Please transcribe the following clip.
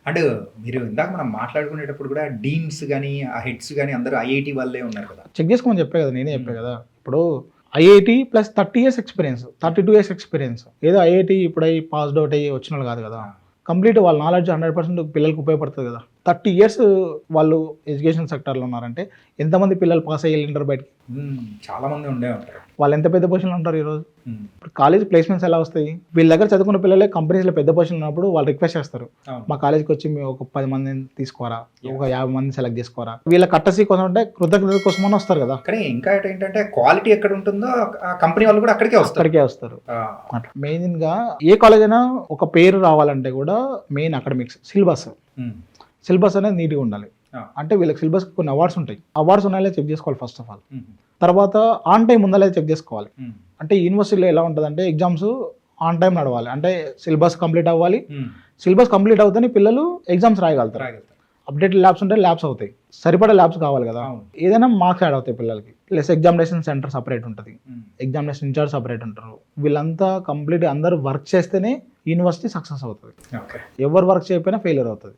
అంటే మీరు ఇందాక మనం మాట్లాడుకునేటప్పుడు కూడా డీన్స్ గాని, ఆ హెడ్స్ గాని అందరూ ఐఐటీ వాళ్ళే ఉన్నారు కదా! చెక్ చేసుకోమని చెప్పే కదా, నేనే చెప్పా కదా. ఇప్పుడు IIT plus 30 years experience, 32 years experience. ఏదో ఐఐటి ఇప్పుడు పాస్డ్ అవుట్ అయ్యి వచ్చిన వాళ్ళు కాదు కదా. కంప్లీట్ వాళ్ళ నాలెడ్జ్ 100% పిల్లలకు ఉపయోగపడుతుంది కదా. 30 ఇయర్స్ వాళ్ళు ఎడ్యుకేషన్ సెక్టర్లో ఉన్నారంటే ఎంతమంది పిల్లలు పాస్ అయ్యి వెళ్ళింటారు బయటికి? చాలా మంది ఉండే ఉంటారు. వాళ్ళు ఎంత పెద్ద పొజిషన్లో ఉంటారు ఈరోజు? హ్మ్. ఇప్పుడు కాలేజ్ ప్లేస్మెంట్స్ ఎలా వస్తాయి? వీళ్ళ దగ్గర చదువుకున్న పిల్లలే కంపెనీస్లో పెద్ద పొజిషన్ ఉన్నప్పుడు వాళ్ళు రిక్వెస్ట్ చేస్తారు, అవును. మా కాలేజ్కి వచ్చి మేము ఒక 10 మందిని తీసుకోరా, ఒక 50 మందిని సెలెక్ట్ చేసుకోరా. వీళ్ళ కట్టసీ కోసం అంటే కృతజ్ఞత కోసమని వస్తారు కదా. కానీ ఇంకా ఏంటంటే క్వాలిటీ ఎక్కడ ఉంటుందో ఆ కంపెనీ వాళ్ళు కూడా అక్కడికే వస్తారు. అక్కడికే వస్తారు. ఆ, అట్లా మెయిన్గా ఏ కాలేజ్ అయినా ఒక పేరు రావాలంటే కూడా మెయిన్ అకాడమిక్స్, హ్మ్. సిలబస్ అనేది నీట్గా ఉండాలి. ఆ. అంటే వీళ్ళకి సిలబస్ కొన్ని అవార్డ్స్ ఉంటాయి, అవార్డ్స్ ఉన్నాయో చెక్ చేసుకోవాలి ఫస్ట్ ఆఫ్ ఆల్. హ్మ్. తర్వాత ఆన్ టైం ఉందా లేదా చెక్ చేసుకోవాలి. హ్మ్. అంటే యూనివర్సిటీలో ఎలా ఉంటుందంటే ఎగ్జామ్స్ ఆన్ టైం నడవాలి, అంటే సిలబస్ కంప్లీట్ అవ్వాలి. హ్మ్. సిలబస్ కంప్లీట్ అవుతానే పిల్లలు ఎగ్జామ్స్ రాయగలుగుతారు. రాయగలుగుతారు. అప్డేటెడ్ ల్యాబ్స్ ఉంటే ల్యాబ్స్ అవుతాయి, సరిపడా ల్యాబ్స్ కావాలి కదా. అవును. ఏదైనా మార్క్స్ యాడ్ అవుతాయి పిల్లలకి. ప్లస్ ఎగ్జామినేషన్ సెంటర్ సపరేట్ ఉంటుంది, హ్మ్. ఎగ్జామినేషన్ ఇన్ఛార్జ్ సపరేట్ ఉంటారు. వీళ్ళంతా కంప్లీట్ అందరూ వర్క్ చేస్తేనే యూనివర్సిటీ సక్సెస్ అవుతుంది. ఓకే. ఎవరు వర్క్ చేయకపోయినా ఫెయిల్యూర్ అవుతుంది.